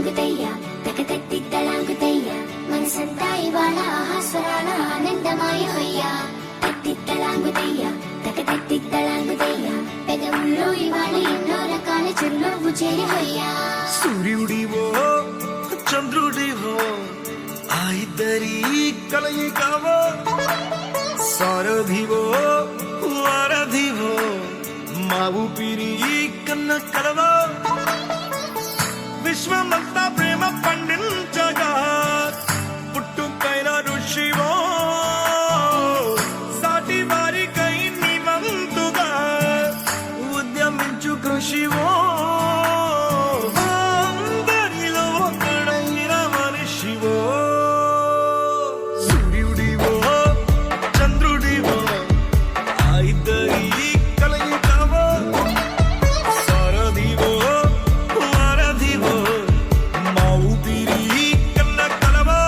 తలాంగుతయ్య తకతత్తిత్తలాంగుతయ్య మనసంతా ఇవాళ ఆహాస్వరాల ఆనందమాయ హొయ్య తత్తిత్తలాంగుతయ్య తకతత్తిత్తలాంగుతయ్య పెదవుల్లో ఇవాళ ఎన్నో రకాల చిరునవ్వు చేరి హొయ్య సూర్యుడివో చంద్రుడివో ఆ ఇద్దరి కలయికవో సారథివో వారధివో మా ఊపిరి కన్న కలవో విశ్వమంతా ప్రేమ పండించగా పుట్టుకైన ఋషివో సాటి వారికై నివంతుగా ఉద్యమించు కృషివో అందరిలో ఒకడైన మనిషివో సూర్యుడివో చంద్రుడివో ఆ ఇద్దరి కలయికవో సారథివో వారధివో మా ఊపిరి కన్న కలవో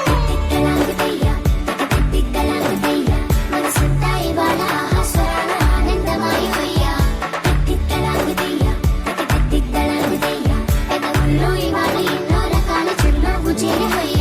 తత్తిత్తలాంగుతయ్య తకతత్తిత్తలాంగుతయ్య మనసంతా ఇవాళ ఆహాస్వరాల ఆనందమాయ హొయ్య తత్తిత్తలాంగుతయ్య తకతత్తిత్తలాంగుతయ్య పెదవుల్లో ఇవాళ ఎన్నో రకాల చిరునవ్వు చేరి హొయ్య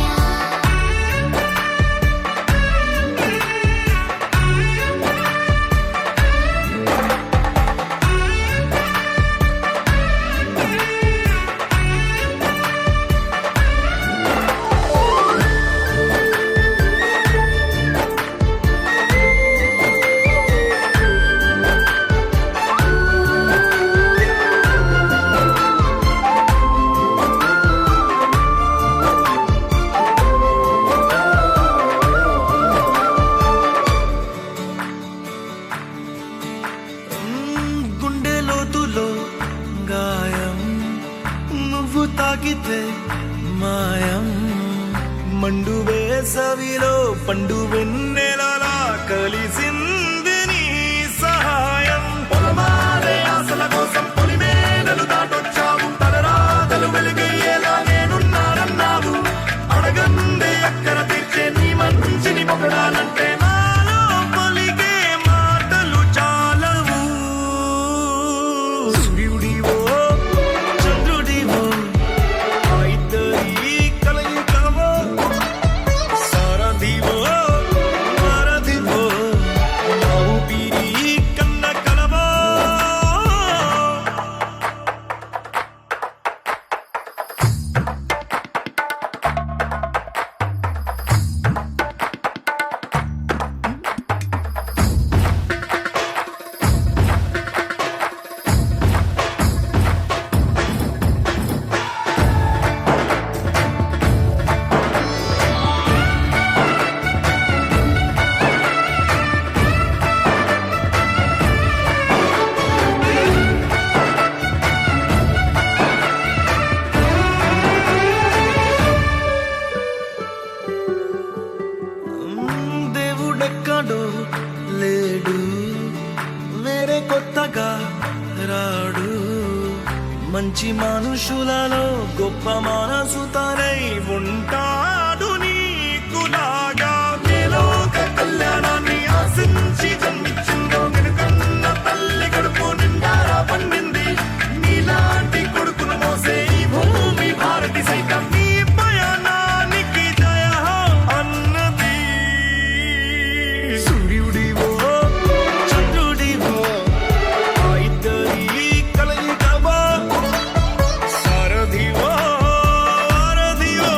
గుండె లోతులో గాయం నువ్వు తాకితే మాయం మండు వేసవిలో పండు వెన్నెలలా కలిసింది నీ సహాయం పొలమారే ఆశల కోసం పొలిమేనలు దాటొచ్చావు తలరాతలు వెలుగయ్యేలా నేనున్నానన్నావు అడగందే అక్కర తీర్చే నీ మంచిని పొగడాలంటే నాలో పలికే మాటలు చాలవు సూర్యుడివో చంద్రుడివో ఆ ఇద్దరి కలయికవో సారథివో వారధివో మా ఊపిరి కన్న కలవో దేవుడెక్కడో లేడు వేరే కొత్తగా రాడు మంచి మనుషులలో గొప్ప మనసు తనై ఉంటాడు నీకులాగా లోక కళ్యాణాన్ని ఆశించి జన్మించిందో వెనుకన్న తల్లి కడుపు నిండారా పండింది నీలాంటి కొడుకును మోసే ఈ భూమి భారతి సైతం నీ పయనానికి జయ అన్నది సూర్యుడివో చంద్రుడివో ఆ ఇద్దరి కలయికవో సారథివో వారధివో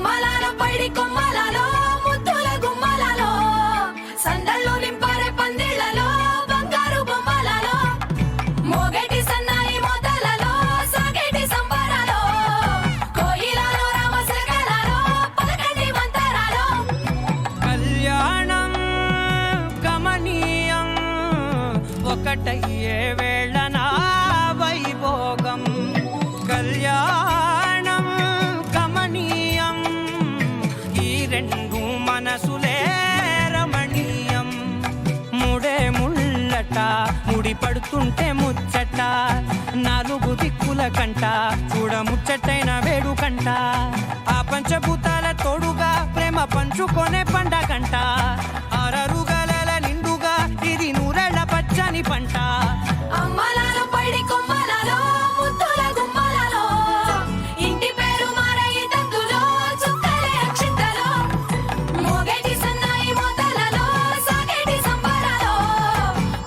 అమ్మలాలో పైడి కొమ్మలలో ముద్దుల గుమ్మలలో సందళ్ళు నింపారే పందిళ్లలో బంగారు బొమ్మలలో మోగేటి సన్నాయి మోతలలో సాగేటి సంబరాలో కోయిలలో రామశకలలో పలకండి మంతరాలో కళ్యాణం గమనీయం ఒకటయ్యే వేళ నా వైభోగం కళ్యాణం గమనీయం ఈ రెండు మనసులే రమణీయం ముడే ముళ్ళట ముడి పడుతుంటే ముచ్చట నాలుగు దిక్కుల కంట చూడ ముచ్చటైన వేడుకంట ఆ పంచభూతాల తోడుగా ప్రేమ పంచుకొనే పండగంట ఆరరుగల నిండుగా ఇది నూరెళ్ళ పచ్చని పంట అమ్మలాలో పైడి కొమ్మలలో ముద్దుల గుమ్మలలో ఇంటి పేరు మారయి తందులో చుక్కలే అక్షింతలో మోగేటి సన్నాయి మోతలలో సాగేటి సంబరాలో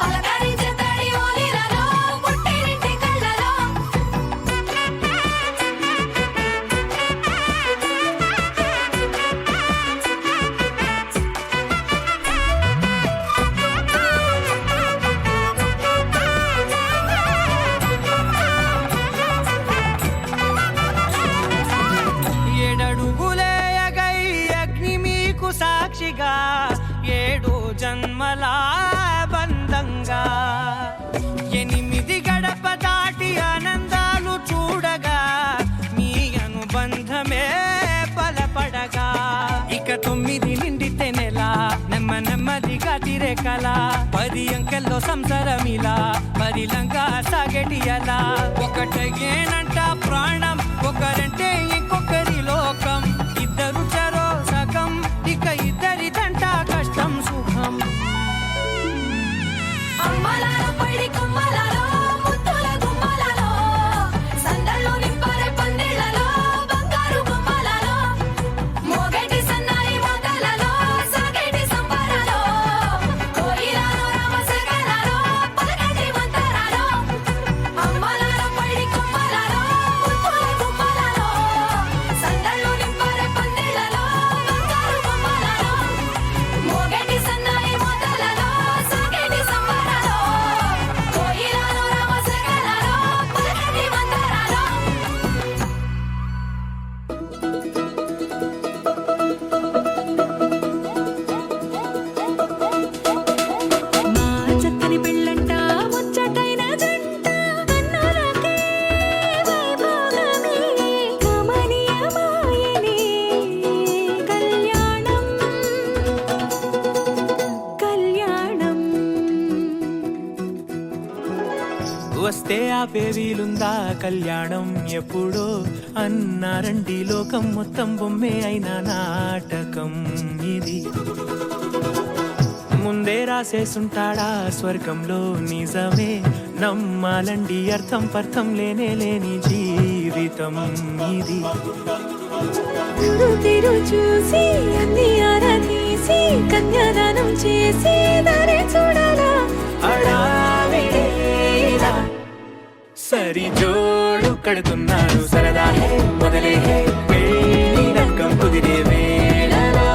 పలకరించే తడి ఓలిలలో పుట్టినింటి కళ్ళలో ఏడడుగులే ఎగై అగ్ని మీకు సాక్షిగా ఏడు జన్మల బంధంగా ఎనిమిది గడప దాటి ఆనందాలు చూడగా మీ అనుబంధమే బలపడగా ఇక 9 నిండితే నెల నెమ్మదిగా తిరే కల 10 అంకెల్లో సంసారమిలా పరిలంగా సాగేటి అలా ఒకటేనంట ప్రాణం ఒకరంటే ఇంకొకరి లోకం ఇద్దరు చరో సగం ఇక ఇద్దరిదంట కష్టం సుఖం అమ్మలాలో పైడి కొమ్మలలో ముద్దుల గుమ్మలలో సందళ్ళు నింపారే పందిళ్లలో బంగారు బొమ్మలలో మోగేటి సన్నాయి మోతలలో సాగేటి సంబరాలో కోయిలలో రామశకలలో పలకండి మంతరాలో అమ్మలాలో పైడి కొమ్మలలో ముద్దుల గుమ్మలలో సందళ్ళు నింపారే పందిళ్లలో బంగారు బొమ్మలలో మోగేటి సన్నాయి మోతలలో సాగేటి సంబరాలో కోయిలలో రామశకలలో పలకండి మంతరాలో మా చక్కని పెళ్ళంట ముచ్చటైన జంట కన్నులకే వైభోగమే కమనీయమాయనే కళ్యాణం కళ్యాణం వస్తే ఆపే వీలుందా కళ్యాణం ఎప్పుడో అన్నారండి లోకం మొత్తం బొమ్మే అయిన నాటకం ఇది ముందే రాసేసుంటాడా స్వర్గంలో నిజమే నమ్మాలండి అర్థం పర్థం లేని జీవితం ఇది గురు తిరు చూసి అన్ని ఆరాధీసి కన్యాదానం చేసి దారి చూడాలా హడావిడిలా సరి జోడు కడుతున్నారు సరదా హే మొదలే హే పెళ్లి రంగం కుదిరే వేళలో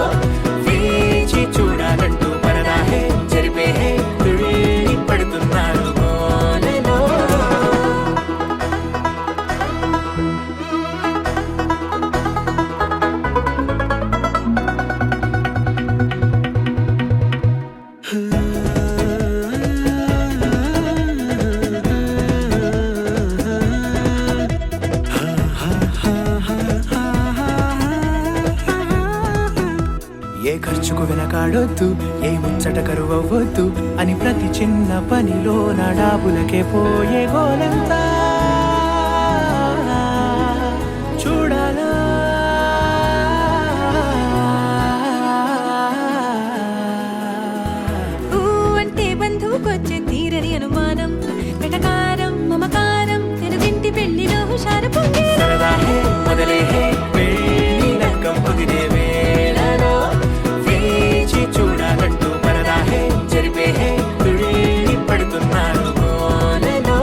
వేచి చూడాలంటూ పరదా హే జరిపే హే తుళ్ళి పడుతున్నారు గోలలో ఏ ఖర్చుకు వెనకాడొద్దు ఏ ముచ్చట కరువవ్వొద్దు అని ప్రతి చిన్న పనిలో నా డాబులకే పోయే గోలంతా చూడాలా ఊ అంటే బంధువుకొచ్చే తీరని అనుమానం వెటకారం మమకారం తెలుగింటి పెళ్లిలో హుషారు పొంగే సరదా హే మొదలే హే పెళ్లి రంగం కుదిరే వేళలో వేచి చూడాలంటూ పరదా హే జరిపే హే తుళ్ళి పడుతున్నారు గోలలో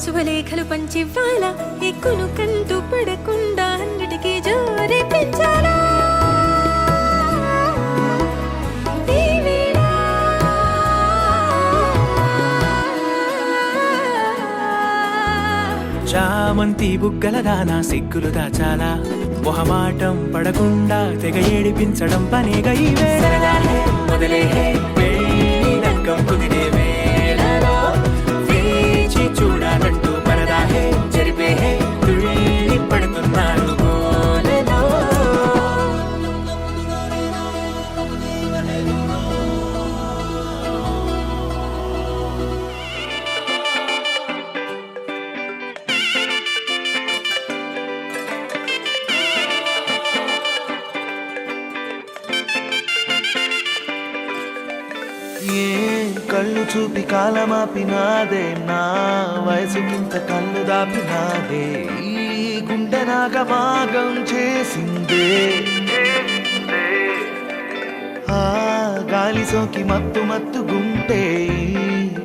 శుభలేఖలు పంచివ్వాల ఎక్కును కంటూ పడకుండా అన్నిటికీ జోరే పెంచాలా ఈ వేళ. చామంతి బుగ్గల దానా సిగ్గులు దాచాలా మొహమాటం పడకుండా తెగ ఏడిపించడం పనేగా ఈ వేళ. మొదలే పెళ్లి నక్కం కుదిరే వేళలో వేచి చూడాలంటూ పరదాహే జరిపే తుళ్ళి పడుతున్నాడు గోలలో. ఏ కళ్ళు చూపి కాలమాపినాదే నా వయసుకింత కళ్ళు దాపినాదే ఈ గుండె నాగమాగం చేసిందే ఆ గాలి సోకి మత్తు మత్తు గుంటే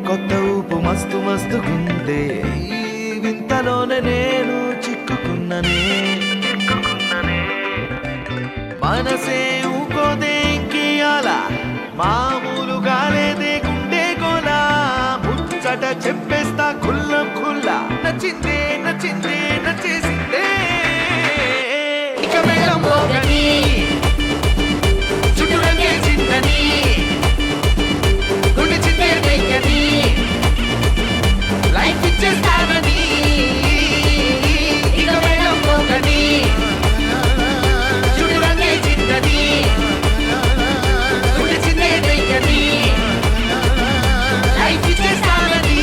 కొత్త ఊపు మస్తు మస్తు గుందే ఈ వింతలోనే నేను చిక్కుకున్ననే మనసే ఊకోదే ఇంకేయాల మామూలుగా లేదే గుండె గోలా ముచ్చట చెప్పేస్తా ఖుల్లం ఖుల్లా నచ్చిందే నచ్చిందే నచ్చేసిందే ఇక మేళం మోగని చుట్టూ రంగేసిందని గుండె చిందే వెయ్యని లైఫ్ ఇచ్చేస్తానని ఇక మేళం మోగని చుట్టూ రంగేసిందని గుండె చిందే వెయ్యని లైఫ్ ఇచ్చేస్తానని.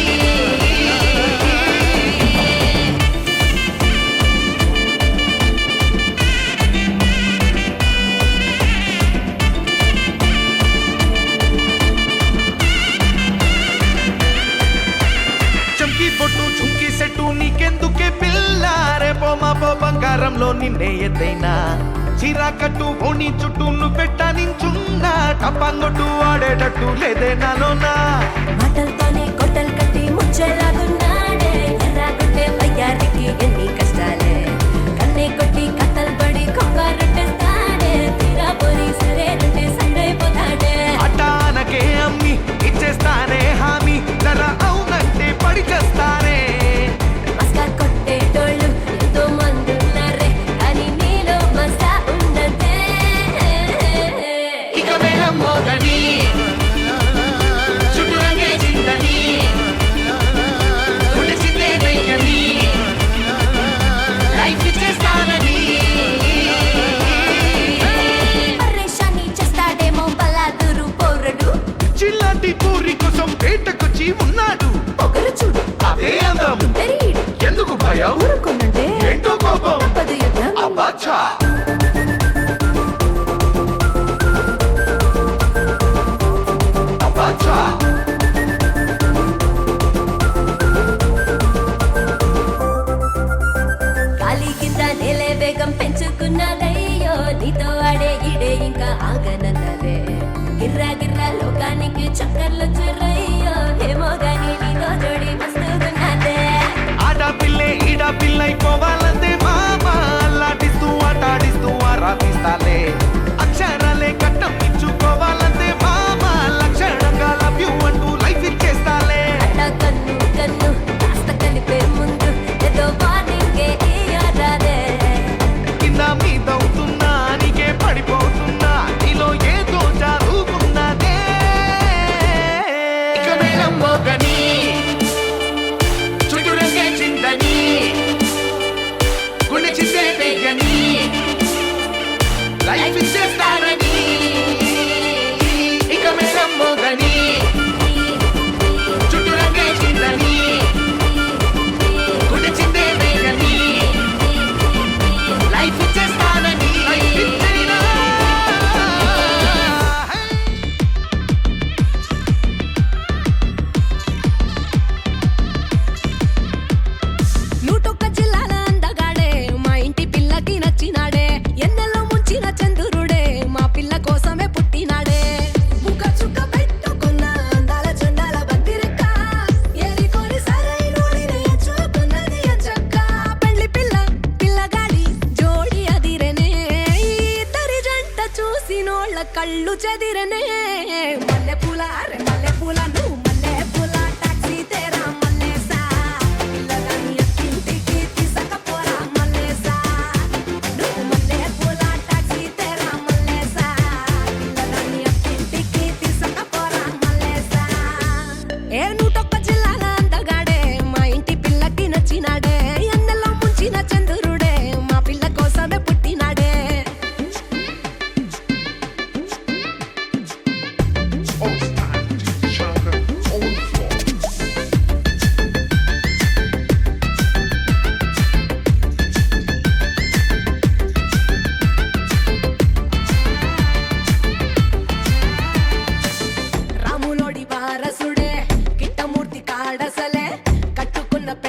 చంకి బొట్టు చుంకి సెట్టు నీకెందుకే పిల్ల రేపో మాపో బంగారంలో నిన్నే ఎత్తైనా చిరాకట్టు ఓణి చుట్టూ నువ్వు పెట్ట నించున్నా టపాంగొట్టు ఆడేటట్టు లేదే నాలోనా మాటలతోనే కొట్టలు కట్టి ముచ్చేలాగున్నాడే ఎర్రాకుంటే వయ్యారికి ఎన్ని కష్టాలే కన్నే కొట్టి కట్టలు పడి కొక్కారొట్టేస్తాడే తీరా పోని సరేనంటే సంగైపోతాడే అటానకే అమ్మి ఇచ్చేస్తానే హామీ ధర అవునంటే పడి చేస్తానే మస్కా కొట్టేటోళ్ళు ఎంతో మంది ఉన్నారే కానీ నీలో మసా ఉండదే ఇక మేళం మోగని చుట్టూ రంగేసిందని గుండె చిందే వెయ్యని లైఫ్ ఇచ్చేస్తానని పరేషాని చేస్తాడేమో బలాదురు పౌరుడు చిల్లాటి పూరి కోసం పేటకొచ్చి ఉన్నాడు ఒకరు చూడు అదే అందం తెరీడు ఎందుకు భయం ఊరుకోనంటే ఏంటో కోపం తప్పదు యుద్ధం అబ్బచ్చా అబ్బచ్చా గాలి కింద నేలే వేగం పెంచుకున్నదయ్యో నీతో ఆడే ఈడే ఇంకా ఆగనన్నదే గిర్రా గిర్రా లోకానికి చక్కర్లు చెర్రయ్యో ఏమో గాని నీతో జోడి మస్తున్నదే ఆడపిల్లే ఈడపిల్లైపోవాలంటే మామ అల్లాడిస్తూ ఆటాడిస్తూ ఆరాధిస్తాలే అక్షరాలే కట్టం ఇచ్చుకోవాలంటే మామ లక్షణంగా లవ్ యూ అంటూ లైఫ్ ఇచ్చేస్తాలే అట్ట కన్ను కన్ను కాస్త కలిపే ముందు ఏదో వార్నింగే ఇయ్యరాదే కింద మీదవుతున్నా నీకే పడిపోతున్నా నీలో ఏదో జారుకున్నదే ఇక మేళం మోగని చుట్టూ రంగేసిందని గుండె చిందే వెయ్యని లైఫ్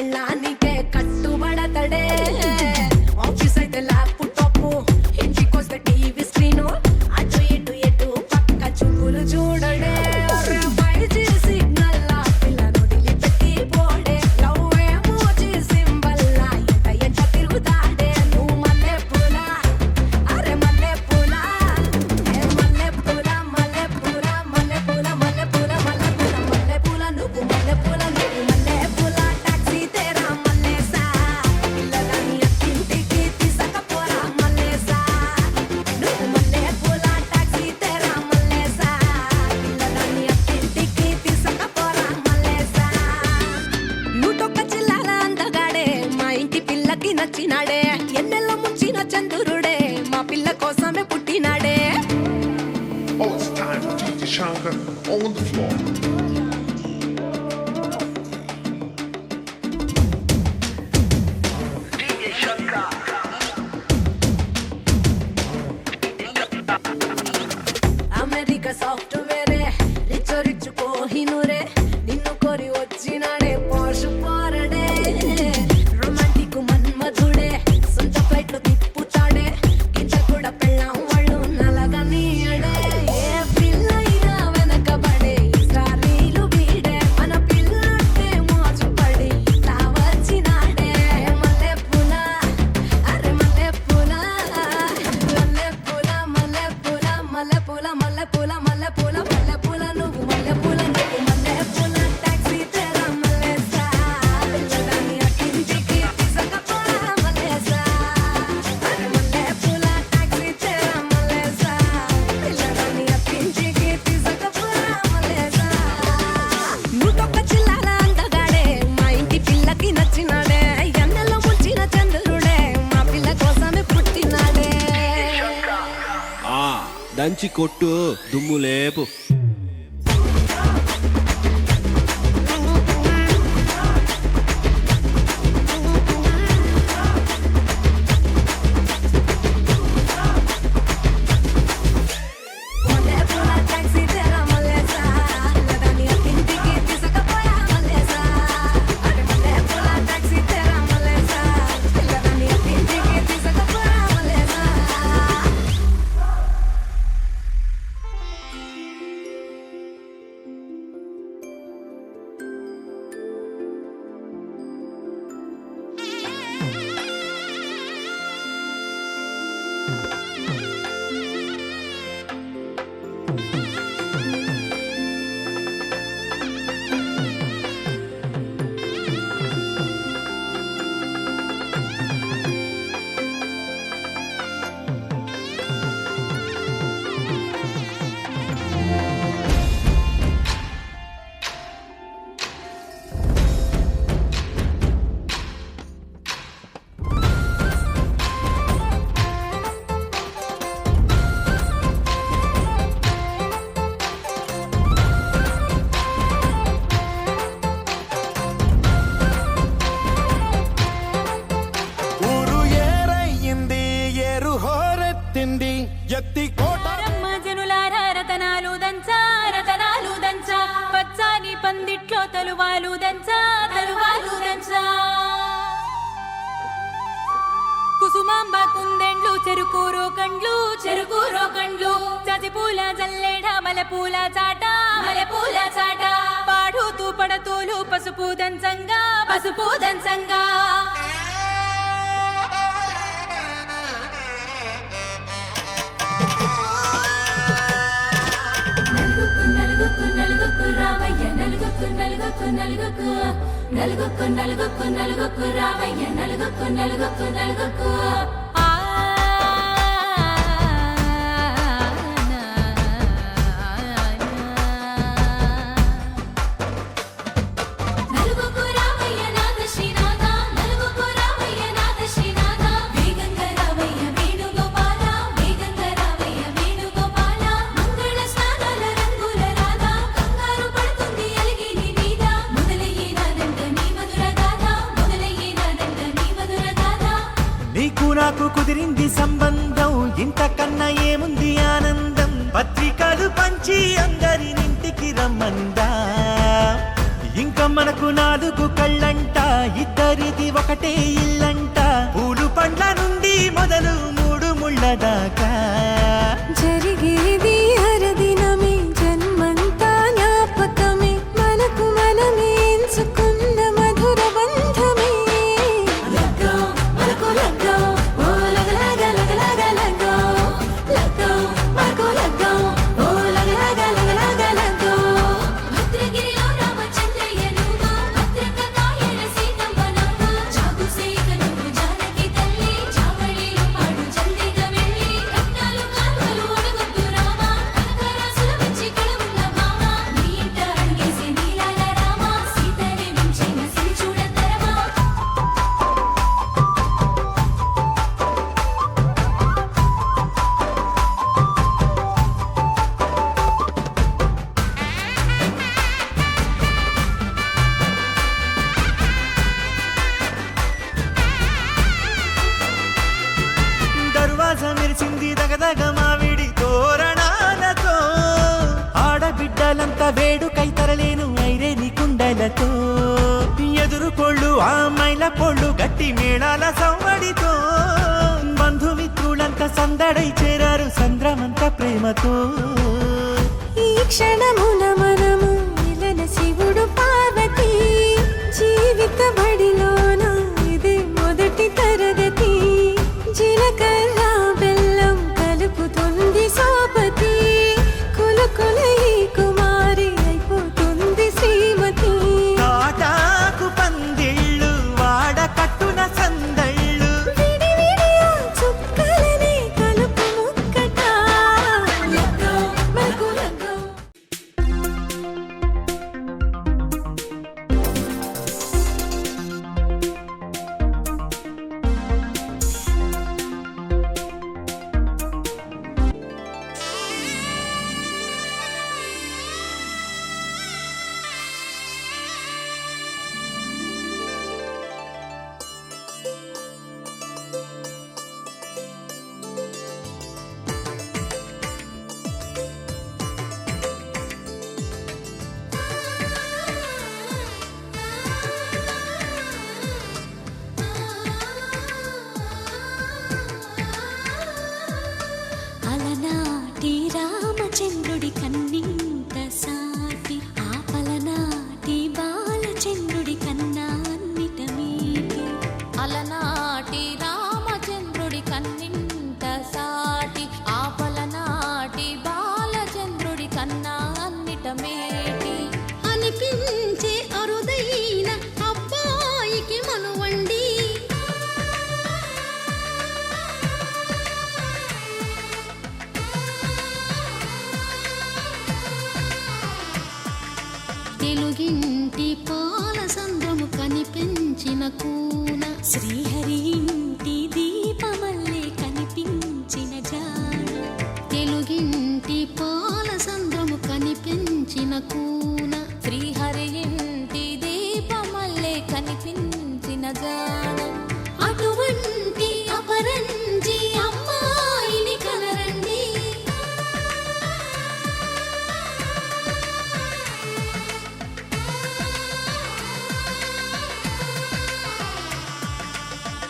పెళ్ళానికే కట్టుబడతడే ఆఫీస్ అయితే ల్యాప్టాప్ ఇంటికొస్తే టీవీ స్క్రీను అటు ఇటు ఎటు పక్క చూపులు చూడడే బయటి సిగ్నల్ పిల్లను పెట్టి పోడే లవ్ ఏమోజీ సింబల్ ఎంత తిరుగుతాడే నువ్వు మల్లె పూల అరే మల్లె పూల మల్లె పూల మల్లె పూల మల్లె పూల మల్లె పూల మల్లె పూల మల్లె పూల నువ్వు మల్లె పూల నువ్వు మల్లె పూల టాక్సీ తేరా మల్లేసా పిల్లలని ఇంటికి తీసుకపోరా మల్లేసా నువ్వు మల్లె పూల టాక్సీ తేరా మల్లేసా పిల్లలని ఇంటికి తీసుకపోరా మల్లేసా నూటొక్క చిల్లర అందగాడే మా ఇంటి పిల్లకి నచ్చినాడే ఎన్నెల్లో ముంచిన చంద్రుడే మా పిల్ల కోసమే పుట్టినాడే Oh, it's time for DJ Shankar on the floor. America software rich rich కోహినూరే నిన్ను కోరి వచ్చినాడే పోషు పోరడే రొమాంటిక్ మన్మధుడే సొంత ఫ్లైట్ లో తిప్పుతాడే కింద కూడా పెళ్ళాం వాళ్ళు నలగా నీయడే ఏ పిల్లైనా వెనకబడే స్టారీలు వీడే మన పిల్లంటే మోజు పడి ఇట్లా వచ్చినాడే మల్లె పూల అరే మల్లె పూల మల్లె పూల మల్లె పూల మల్లె పూల మల్లె పూల మల్లె పూల మల్లె పూల నువ్వు మల్లె పూల నువ్వు మల్లె పూల టాక్సీ తేరా మల్లేసా పిల్లలని ఇంటికి తీసుకపోరా మల్లేసా అరే మల్లె పూల టాక్సీ తేరా మల్లేసా పిల్లలని ఇంటికి తీసుకపోరా మల్లేసా నూటొక్క చిల్లర అందగాడే మా ఇంటి పిల్లకి నచ్చినాడే ఎన్నెల్లో ముంచిన చంద్రుడే మా పిల్ల కోసమే పుట్టినాడే దంచి కొట్టు దుమ్ము లేపు మల్లె పూల టాక్సీ తేరా మల్లేసా పిల్లలని ఇంటికి తీసుకపోరా మల్లేసా అరే మల్లె పూల టాక్సీ తేరా మల్లేసా పిల్లలని ఇంటికి తీసుకపోరా మల్లేసా ఊరు ఏరయ్యింది ఏరు హోరెత్తింది ఎత్తి కోట రమ్మ జనులారా రతనాలు దంచా రతనాలు దంచా పచ్చాని పందిట్లో తలువాలు దంచా తలువాలు దంచా కుసుమాంబ కుందెండ్లు చెరుకూరో కండ్లు చజిపూల జల్లేడ మలపూల చాట పాడుతూ పడతోలు పసుపు దంచంగా నలుగుకు రావయ్య నలుగుకు రావయ్య నలుగుకు నలుగుకు రావయ్య నాద శ్రీనాథ నలుగుకు రావయ్య నాద శ్రీనాథ వేగంగా రావయ్య వేణుగోపాల మంగళ స్నానాల రంగుల రాధ కంగారు పడుతుంది అలిగి నీ మీద మొదలయ్యేనాదంట నీ మధుర గాథ నీకు నాకు కుదిరింది సంబంధం ఇంతకన్నా ఏముంది ఆనందం పత్రికలు పంచి అందరినింటికి రమ్మందా ఇంకా మనకు 4 కళ్ళంట, ఇద్దరిది ఒకటే ఇల్లంట. పూలు పండ్ల నుండి మొదలు 3 ముళ్ళ దాకా జరిగేది హరదినమే, జన్మంతా జ్ఞాపకమే, మనకు మనమే ఎంచుకున్న మధుర బంధమే. లగ్గో మనకు లగ్గో, ఓ లగలాగా లగలాగా లగ్గో. లగ్గో మనకు లగ్గో, ఓ లగలాగా లగలాగా లగ్గో. భద్రగిరిలో రామచంద్రయ్య నువ్వు, భద్రక కాయల సీతమ్మ నవ్వు. జాగు సేక నువ్వు జానకి తల్లి, జావళిలో పాడు జల్దిగా వెళ్ళి. రత్నాలు కాలువలు ఒడగొద్దు రామ, కనకరాసుల వచ్చి కళవున్న భామ. నీ ఇంట అడిగేసే నీలాల రామ, సీతనే మించిన సిరి చూడతరమా. దర్వాజ మెరిసింది దగదగ మావిడి తోరణాలతో. ఆడబిడ్డలంతా వేడుకై తరలేను ఐరేని కుండలతో. ఎదురుకోళ్ళు ఆ మైల పోళ్ళు గట్టి మేళాల సవ్వడితో. బంధుమిత్రులంతా సందడై చేరారు సంద్రమంత ప్రేమతో. ఈ క్షణమున మనము మిలన శివుడు పార్వతి, జీవిత బడిలోన ఇదే మొదటి తరగతి. జీలకర్ర బెల్లం కలుపుతుంది సోపతి, కులుకుల ఈ కుమారి అయిపోతుంది శ్రీమతి. తాటాకు పందిళ్ళు వాడ కట్టున సందళ్ళు. విడివిడియా చుక్కలనే కలుపు ముక్కట. లగ్గో మనకు లగ్గో. అలనాటి రామచంద్రుడి కన్నింత సాటి, ఆపలనాటి బాలచంద్రుడి కన్నా అన్నిట మీటి. అలనాటి రామచంద్రుడి కన్నింత సాటి, ఆపలనాటి బాలచంద్రుడి కన్నా అన్నిట మేటి. అనిపించే అరుదైన అబ్బాయికి మనువండి. తెలుగింటి పాల సంద్రము కనిపించిన కూన, శ్రీహరి ఇంటి దీపమల్లే కనిపించిన జాడ. తెలుగింటి పాల సంద్రము కనిపించిన కూన, శ్రీహరి ఇంటి దీపమల్లే కనిపించిన జాడ. అటువంటి అపరంజి అమ్మాయిని కనరండి.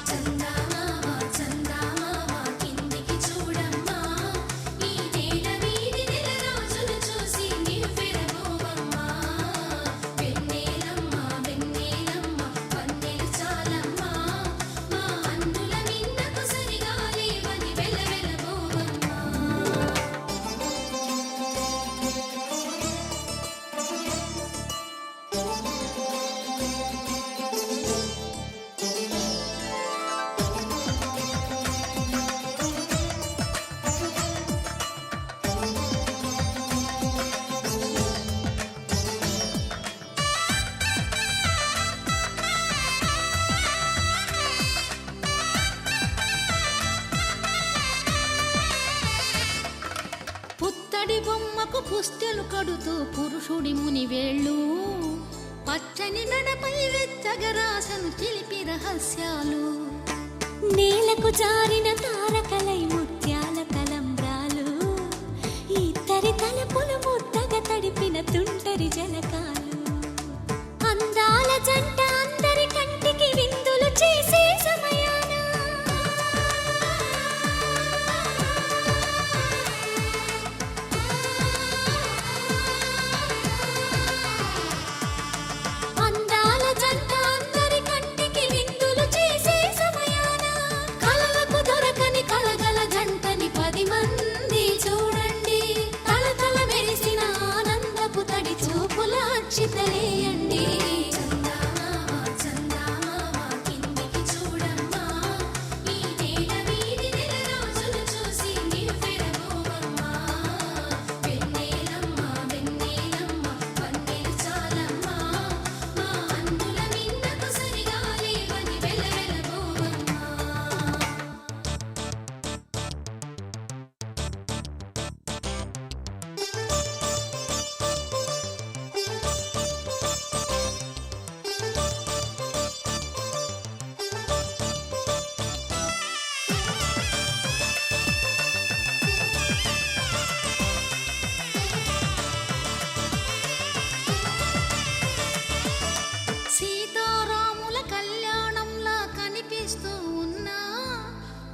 చందమామ చందమామ కిందికి చూడమ్మా, ఈ నేల వీధి నెల రోజులు చూసి నివ్వెరబోవమ్మా. వెన్నెలమ్మ వెన్నెలమ్మ వన్నెలు చాలమ్మా, మా అందుల మిన్నకు సరిగా లేవని వెలవెలబోవమ్మా. పుత్తడి బొమ్మకు పుస్తెలు కడుతూ పురుషుడి ముని వేళ్ళు, పచ్చని నడపై వెచ్చగరాసను చిలిపి రహస్యాలు. నేలకు జారిన తారకలై ముత్యాల తలంబ్రాలు, ఇద్దరి తలపులు ముద్దగా తడిపిన తుంటరి జలకాలు.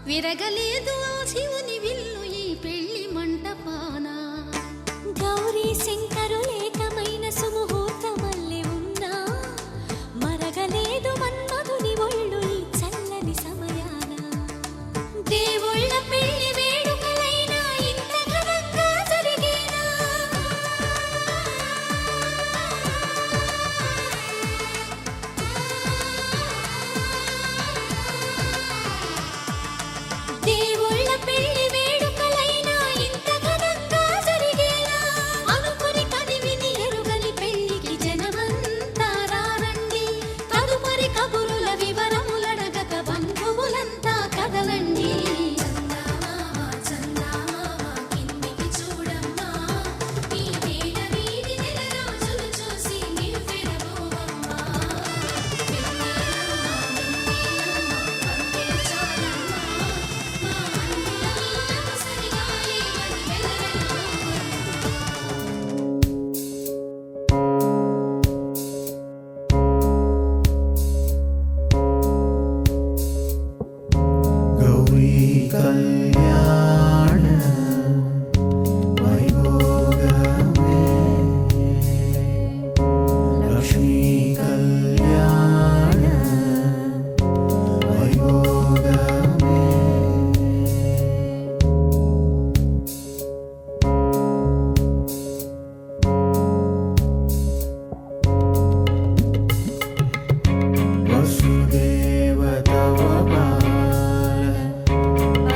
విరగలేదు ఆ శివుని విల్లు ఈ పెళ్లి మంటపాన గౌరీ శంకరు లేకమైన సుముహూర్తమల్లె ఉన్నా మరగలేదు మన్మధుని ఒళ్ళు ఈ చల్లని సమయాన దేవుళ్ళ పెళ్లి వేడుకలైనా ఇంత ఘనంగా జరిగేనా దేవుళ్ళ పెళ్లి వేడుకలైనా ఇంత ఘనంగా జరిగేనా అనుకుని కనివిని ఎరుగని పెళ్లికి జనమంతా రారండి తదుపరి కబురుల వివరములడగక బంధువులంతా కదలండి చందమామ కిందికి చూడమ్మా ఈ వేళ వీధి నెల రోజులు చూసి నీవు పెరగోవమ్మా గౌరీ కళ్యాణ వైభోగమే లక్ష్మీ కళ్యాణ వైభోగమే వసుదేవ తవ బాల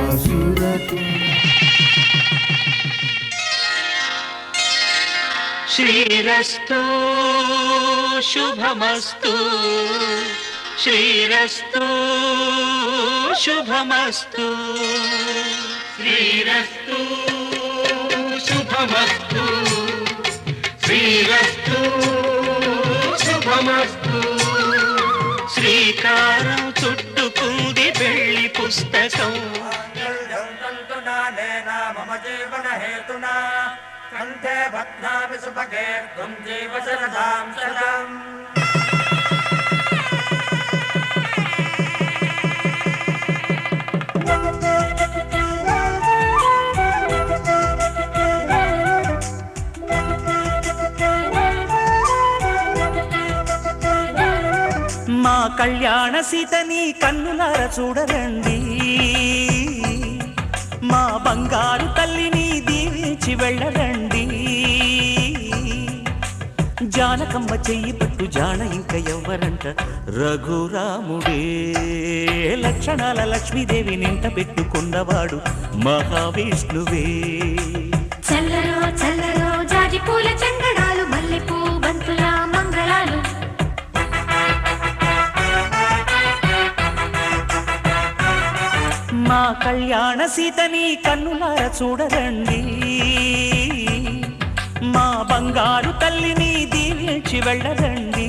అసురతు శ్రీరస్తు శుభమస్తు శ్రీరస్తు శుభమస్తు శ్రీరస్తు శుభమస్తు శ్రీరస్తు శుభమస్తు శ్రీకారం చుట్టుకుంది పెళ్లి పుస్తకం మమ జీవన హేతునా కంఠే బధ్నామి సుభగే త్వం జీవ శరదాం శతం మా కళ్యాణ సీతని కన్నులార చూడరండి మా బంగారు తల్లిని దీవించి వెళ్ళరండి జానకమ్మ చెయ్యి పట్టు జాన ఇంక ఎవ్వరంట రఘురాముడే లక్షణాల లక్ష్మీదేవి నింట పెట్టుకున్నవాడు మహావిష్ణువే చల్లరో చల్లరో జాజి పూల చంగడాలు మల్లెపూ బంతుల మంగళాలు మా కళ్యాణ సీతని కన్నులార చూడరండి మా బంగారు తల్లిని దీవించి వెళ్ళరండి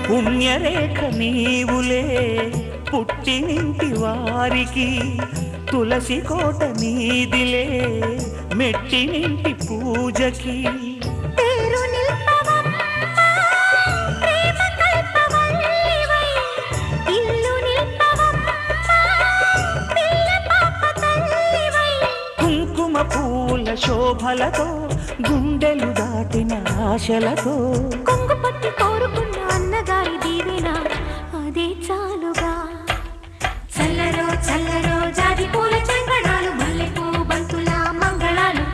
పుణ్యరేఖ నీవులే పుట్టినింటి వారికి తులసి కోట నీదిలే మెట్టినింటి పూజకి పేరు నిల్పవమ్మా ప్రేమ కల్పవల్లివై ఇల్లు నిల్పవమ్మా పిల్ల పాప తల్లివై కుంకుమ పూల శోభలతో గుండెలు దాటిన ఆశలతో కొంగు పట్టి కోరుకున్న అన్నగారి దీవెన అదే చాలుగా చల్లరో చల్లరో జాజి పూల చంగడాలు మల్లెపూ బంతుల మంగళాలు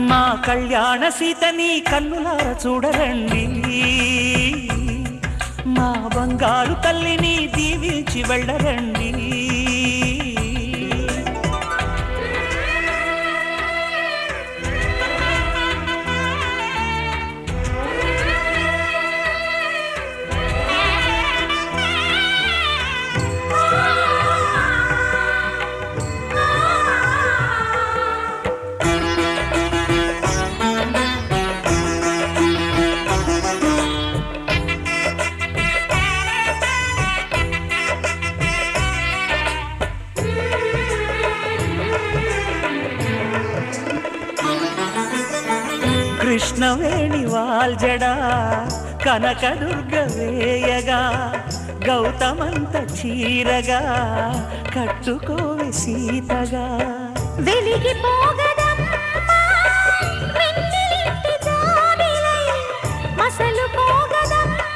మా కళ్యాణ సీతని కన్నులార చూడరండి మా బంగారు తల్లిని దీవించి వెళ్ళరండి కృష్ణవేణి వాల్జడా కనకదుర్గ వేయగా గౌతమంత చీరగా కట్టుకోవే సీతగా వెలిగిపోగదమ్మా వెన్నెలింటి జాబిలై మసలుపోగదమ్మా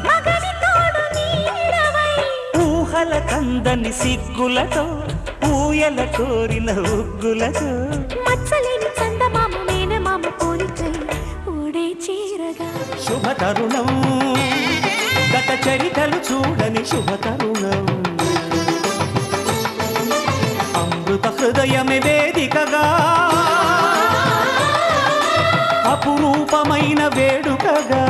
మగని తోడు నీడవై ఊహల కందని సిగ్గులతో ఊయల కోరిన ఉగ్గులతో మచ్చలేని చందమామ మేనమామ పోలికై ఊడే చీరగా శుభ తరుణం గత చరితలు చూడని శుభ తరుణం అమృత హృదయమే వేదికగా అపురూపమైన వేడుకగా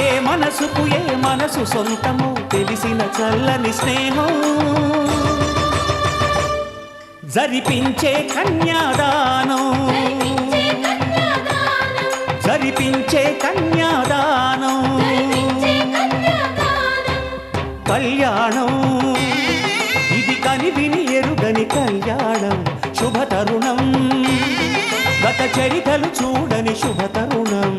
ఏ మనసుకు ఏ మనసు సొంతము తెలిసిన చల్లని స్నేహం జరిపించే కన్యాదానం జరిపించే కన్యాదానం కళ్యాణం ఇది కనివిని ఎరుగని కళ్యాణం శుభ తరుణం గత చరితలు చూడని శుభ తరుణం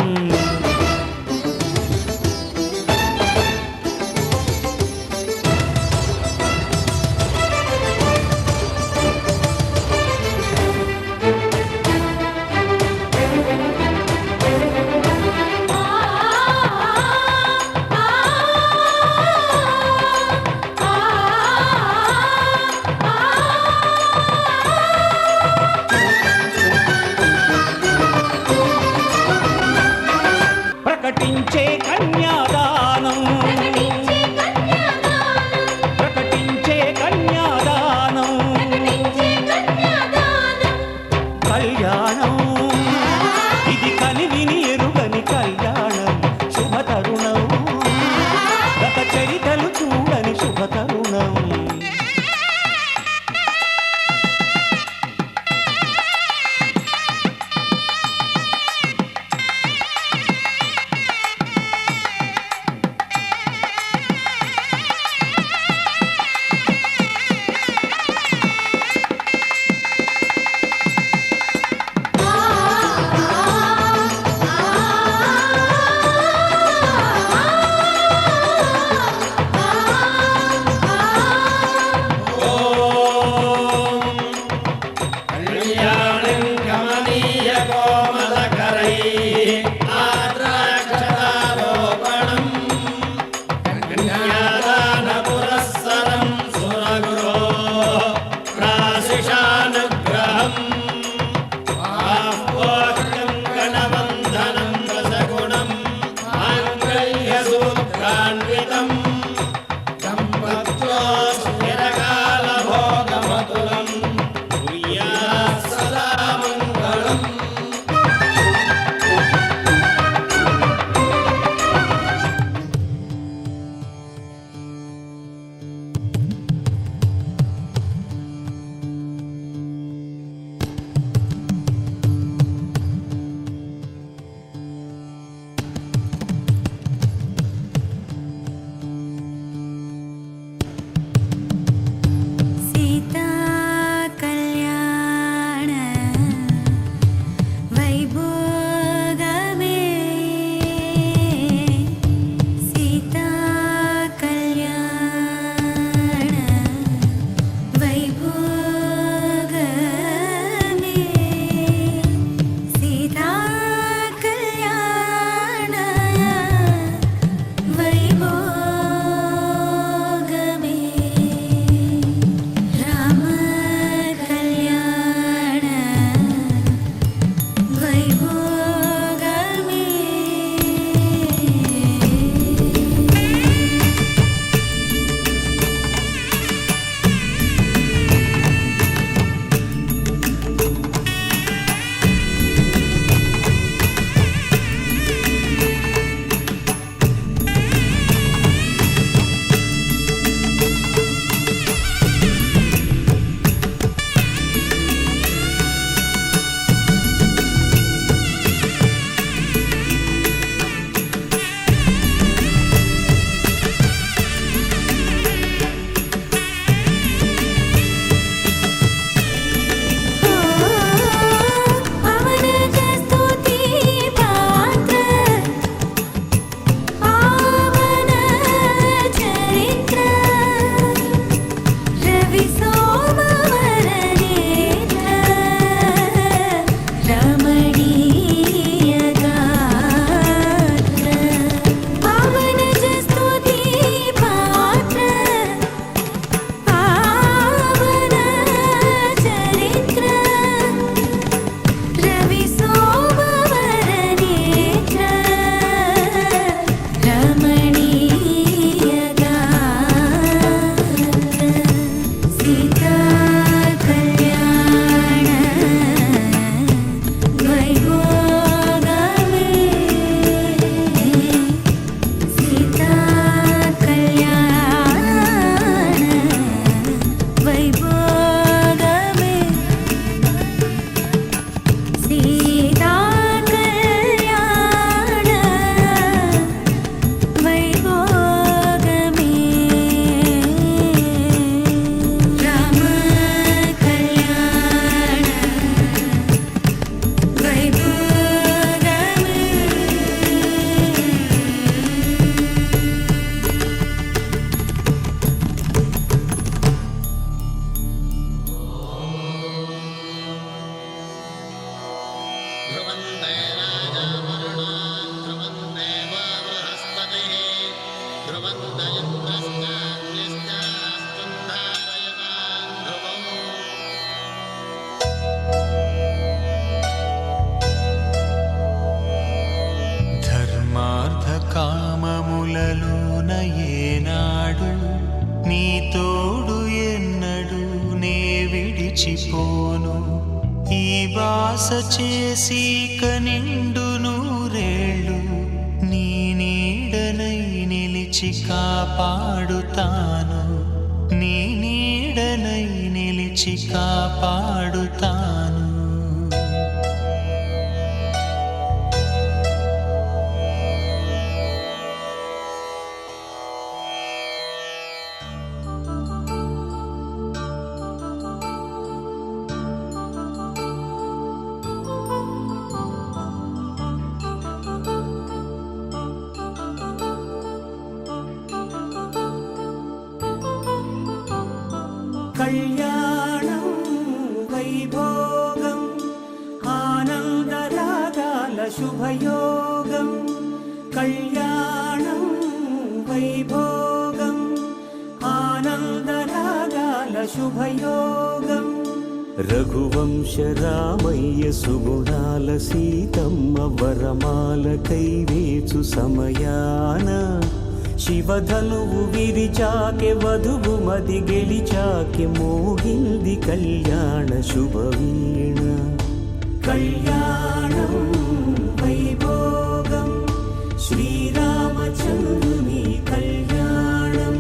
ప్రకటించే కన్యాదానం ప్రకటించే కన్యాదానం కళ్యాణం ఇది కనివిని ఎరుగని కళ్యాణం శుభ తరుణం గత చరితలు చూడని శుభ తరుణం సీతా కళ్యాణ వైభోగమే రామ కళ్యాణ వైభోగమే ధర్మార్థ కామములలోన ఏనాడు నీ తోడు ఎన్నడు నే విడిచిపోను ఈ వాస చేసి కనిండు నూరేళ్ళు నీ నీడనై నిలిచి కాపాడుతాను నీ నీడనై నిలిచి కాపాడుతాను కళ్యాణం వైభోగం ఆనందరాగాల శుభయోగం కళ్యాణం వైభోగం ఆనందరాగాల శుభయోగం రఘువంశ రామయ్య సుగుణాల సీతమ్మ వరమాల కైవేచు సమయాన శివధనువు విరిచాకె వధువు మది గెలిచాకె మోగింది కళ్యాణ శుభవీణ కళ్యాణం వైభోగం శ్రీరామచంద్రుని కళ్యాణం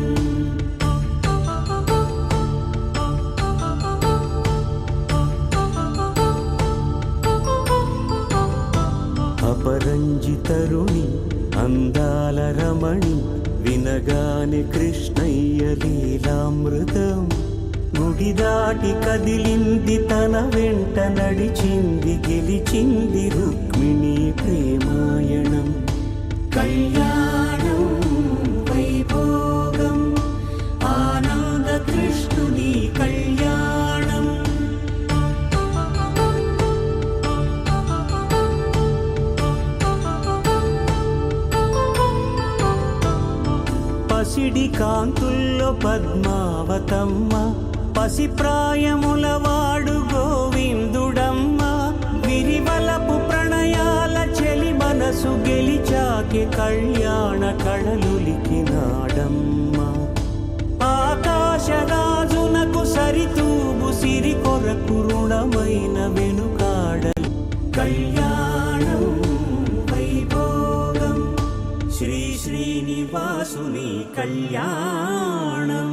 అపరంజి తరుణి అందాల రమణి వినగానే కృష్ణయ్య లీలామృతం గుడి దాటి కదిలింది తన వెంట నడిచింది గెలిచింది రుక్మిణి ప్రేమాయణం కళ్యాణం వైభోగం ఆనంద కృష్ణుని కళ్యాణం పసిడి కాంతుల్లో పద్మావతమ్మ పసిప్రాయముల వాడు గోవిందుడమ్మ విరివలపు ప్రణయాల చెలి మనసు గెలిచాకె కళ్యాణ కళలులికినాడమ్మ ఆకాశరాజునకు సరితూబు సిరి కొరకు రుణమైన వెనుకాడలు కళ్యాణం వైభోగం శ్రీ శ్రీనివాసుని కళ్యాణం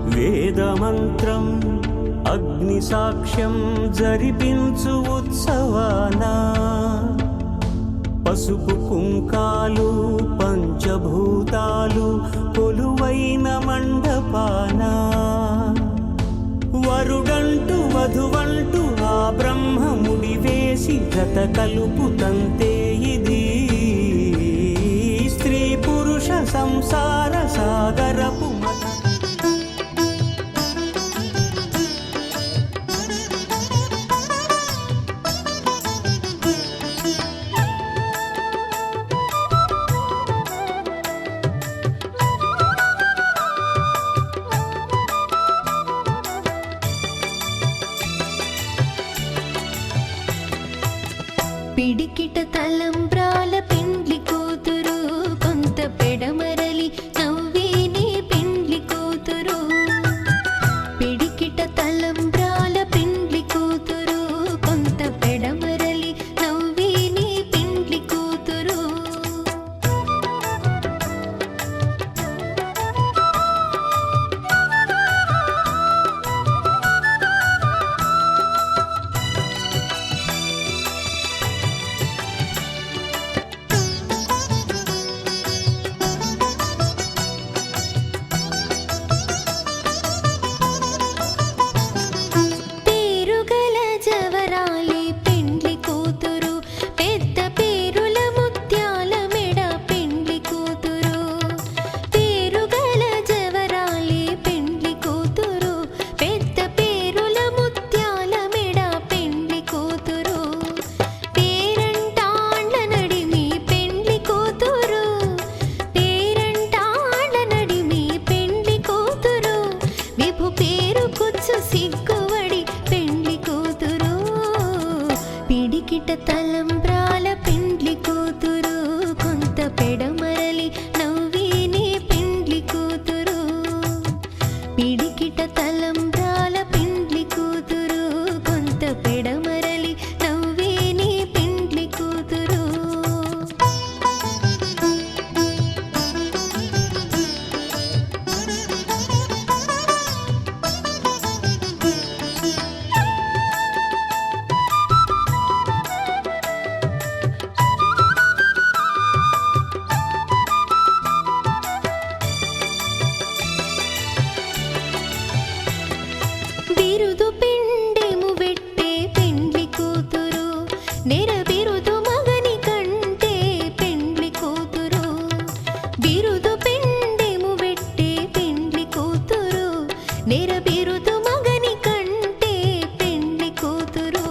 వేదమంత్రం అగ్ని సాక్ష్యం జరిపించు ఉత్సవానా పసుపు కుంకాలు పంచభూతాలు కొలువైన మండపాన వరుడంటూ వధువంటూ ఆ బ్రహ్మముడి వేసి జత కలుపుతంతే ఇది స్త్రీ పురుష సంసార సాగరపు మత పిడికిట తలంబ్రాల పెండ్లి కూతురు కొంత పెడమరలి నవ్వేనే పెండ్లి కూతురు పిడికిట తలంబ్రాల పెండ్లి కూతురు జవరాలి పెండ్లి కూతురు పెద్ద పేరుల ముత్యాల మెడ పెండ్లి కూతురు పేరుగల జవరాలి పెండ్లి కూతురు పెద్ద పేరుల ముత్యాల మెడ పెండ్లి కూతురు పేరంటాండ్ల నడిమి పెండ్లి కూతురు పేరంటాండ్ల నడిమి పెండ్లి కూతురు విభు పేరు కుచ్చు సిగ్గువడి పెండ్లి కూతురు పిడికిట తలంబ్రాల పెండ్లి కూతురు కొంత పెడమరలి నవ్విని పెండ్లి కూతురు పిడికిట తలంబ్రాల పెండ్లి కూతురు కొంత పెడమరలి నవ్విని పెండ్లి కూతురు బిరుదు పిండెము వెట్టే పెండ్లి కూతురు నెర బిరుదు మగని కంటే పెండ్లి కూతురు బిరుదు పిండెము వెట్టే పెండ్లి కూతురు నెర బిరుదు మగని కంటే పెండ్లి కూతురు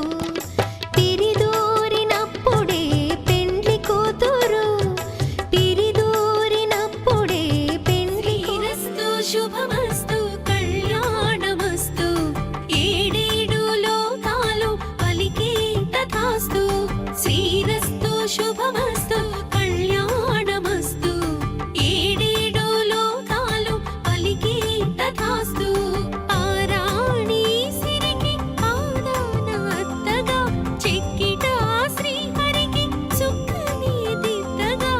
పిరిదూరినప్పుడే పెండ్లి కూతురు పిరిదూరినప్పుడే పెండ్లి శ్రీరస్తు శుభమస్తు కళ్యాణమస్తు ఏడేడు లోకాలు పలికే తథాస్తు శ్రీరస్తు శుభమస్తు కళ్యాణమస్తు ఏడేడు లోకాలు పలికే తథాస్తు పారాణి సిరికి పాదాన అత్తగా చెక్కిట శ్రీహరికి సుఖని దిద్దగా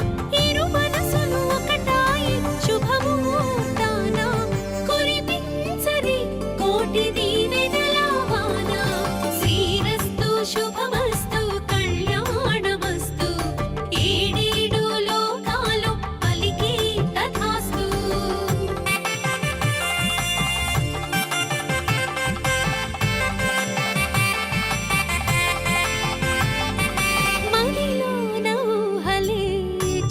ఇరు మనసులు ఒకటాయి శుభముహూర్తాన కురిపించరి కోటి దీవెనల వాన శ్రీరస్తు శుభమస్తు కళ్యాణమస్తు ఏడేడు లోకాలు పలికే తథాస్తు మదిలోన ఊహలే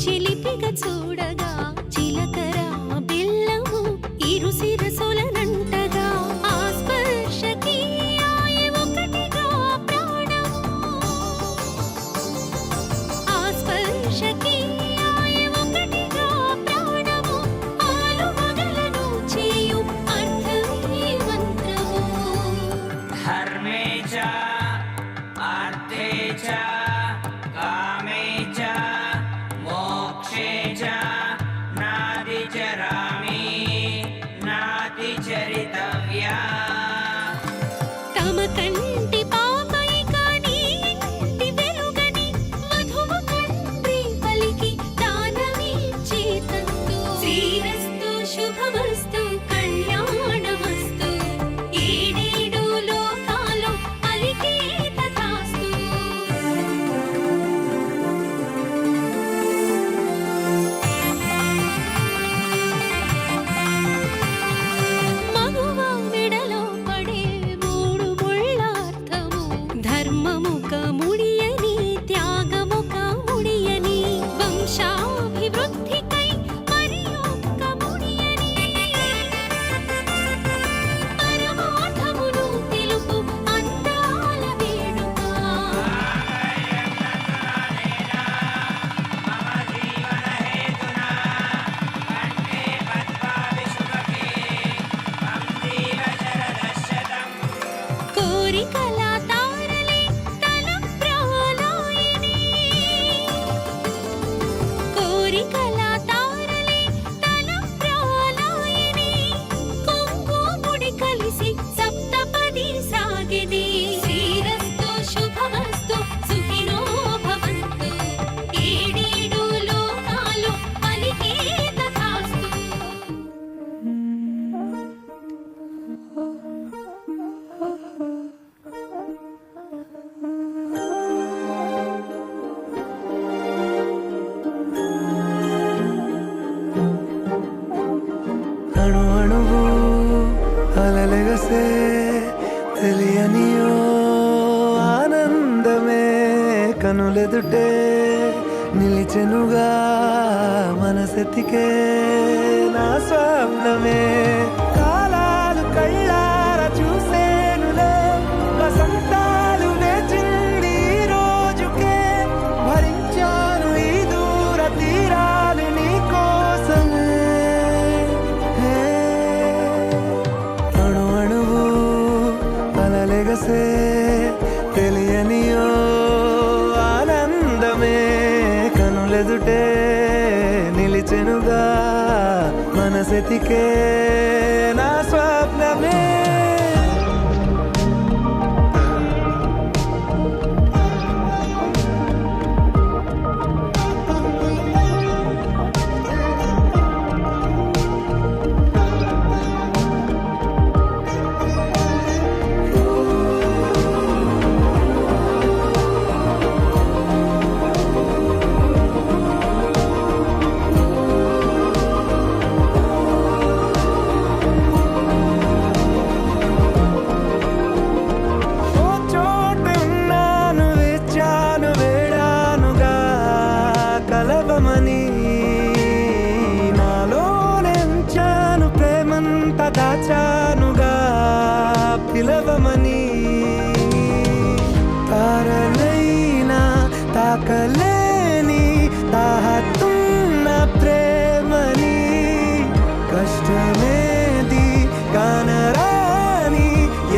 చిలిపిగా చూడగా చిలకర బెల్లము ఇరు శిరసులనంటగా ఆ స్పర్శకి ఆయే ఒకటిగా ప్రాణము ఆ స్పర్శకి ఆయే ఒకటిగా ప్రాణము ఆలు మగలను చేయు అర్థమే మంత్రము ధర్మే చ అర్థే చ కామే చ మోక్షే చ నాది చరామి నాతి చరితవ్యా తమ కంటి పాపై కాని ఇంటి వెలుగని మధువు తండ్రి పలికి దానమిచ్చే తంతు శ్రీరస్తు శుభమస్తు కళ్యాణమస్తు ఏడేడు లోకాలు పలికే తథాస్తు మగువ మెడలో పడే మూడు ముళ్ళార్థము ధర్మముక ముడియని త్యాగముక ముడియని వంశాభివృద్ధికై మరి ఒక్క ముడియని పరమార్థమును తెలుపు అందాల వేడుక కోరికల తారలే తల కనులెదుటే నిలిచెనుగా మనసెతికే నా స్వప్నమే కాలాలు కళ్ళార చూసేనులే వసంతాలు వేచింది ఈ రోజుకే భరించాను ఈ దూర తీరాలు నీ కోసమే అణు అణువు అలలెగసే తెలియనియో ఆనందమే కనులెదుటే నిలిచెనుగా మనసెతికే నా స్వప్నమే కలవమని నాలోనెంచాను ప్రేమంత దాచానుగా పిలవమని తారలైనా తాకలేని తాహతున్న ప్రేమని కష్టమేది కానరాని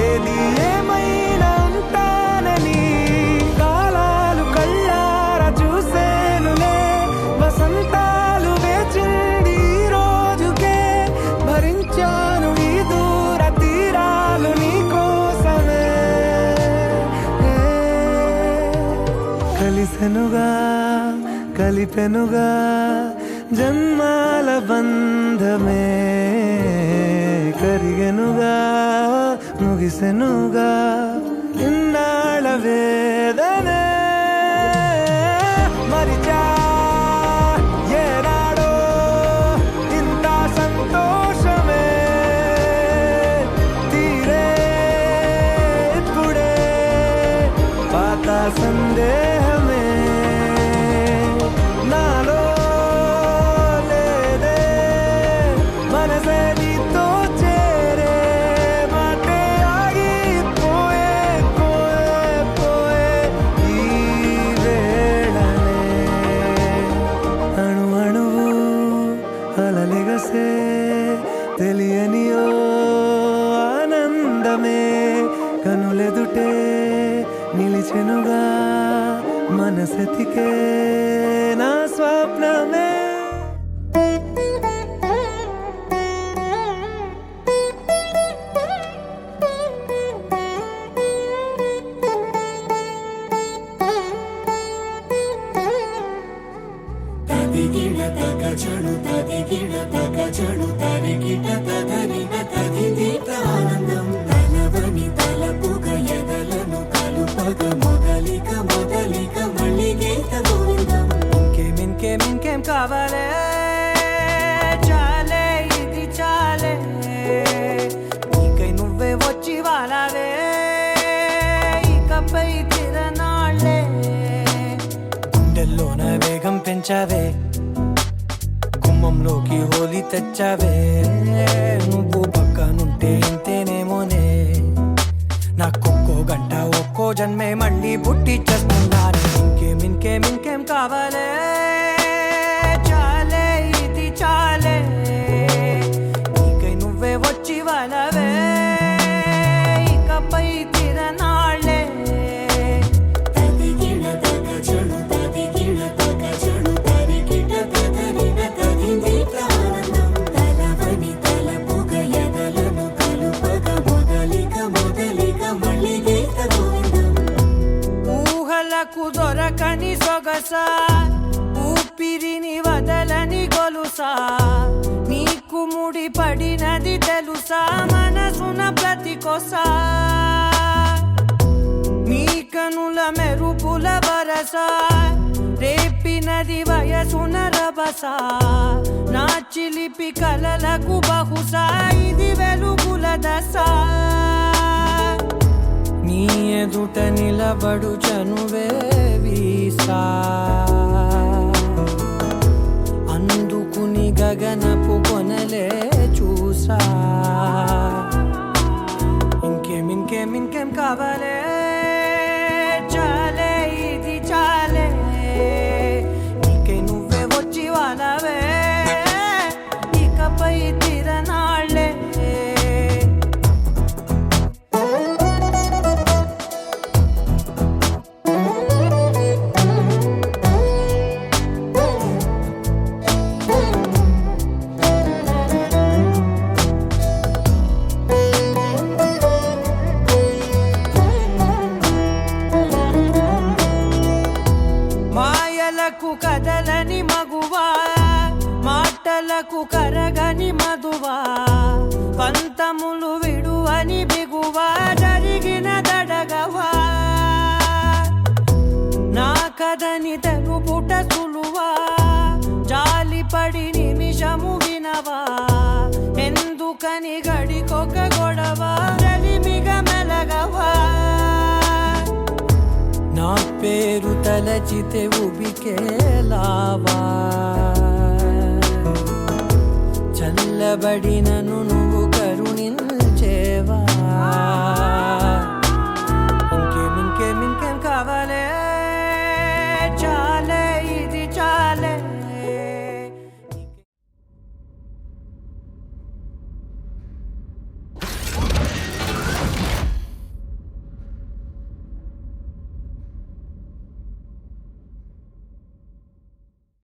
ఏది ఏమైనా ఉంటానని కాలాలు కళ్ళార చూసేనులే వసంతాలు వేచింది ఈ రోజుకే భరించాను ఈ దూర తీరాలు నీ కోసమే కలిసెనుగా కలిపెనుగా జన్మాల బంధమే కరిగెనుగా ముగిసెనుగా ఇన్నాళ్ళ వేదనే మరిచా ఏనాడో ఇంత సంతోషమే తీరే ఇప్పుడే పాత సందేహమే నాలో లేదే మనసే నీతో చేరే మాటే ఆగిపోయే పోయే పోయే ఈ వేళనే అణు అణువు అలలెగసే తెలియనియో ఆనందమే కనులెదుటే నిలిచెనుగా మనసెతికే నా స్వప్నమే ఇంకేం కావాలే చాలే ఇది చాలే నీకై నువ్వే వచ్చి వాలావే ఇకపై తిరనాళ్ళే గుండెల్లోన వేగం పెంచావే గుమ్మంలోకి హోలీ తెచ్చావే నువ్వు పక్కనుంటే ఇంతేనేమోనే నాకొక్కో గంట ఒక్కో జన్మే మళ్ళీ పుట్టి చేస్తున్నాను ఇంకేం కావాలే చాలే ఇది చాలే నీకై నువ్వే వచ్చి వాలవే ఇకపై తిరనాళ్ళే ఊహలకు దొరకని సొగస ఊపిరిని వదలని గొలుసా నీకు ముడి పడినది తెలుసా మనసున ప్రతి కొసా నీ కనుల మెరుపుల వరస రేపినది వయసున రభస నా చిలిపి కలలకు బహుశా ఇది వెలుగుల దశ నీ నీ ఎదుట నిలబడు చనువే వీసా అందుకుని గగనపు కొనలే చూసా ఇంకేం కావాలే చాలే ఇది చాలే నీకే నువ్వే వచ్చి వాళ్ళవే ఇకపై తిరనాళ్ళే మాయలకు కదలని మగువా మాటలకు కరగని మధువా పంతములు విడువని బిగువా జరిగిన దడగవా నా కదని తెలుపుట సులువా జాలిపడి నిమిషము వినవా ఎందుకని గడికొక గొడవ రలిమిగ మెలగవా నా పేరు తలచితే ఉబికేలావా చల్లబడినను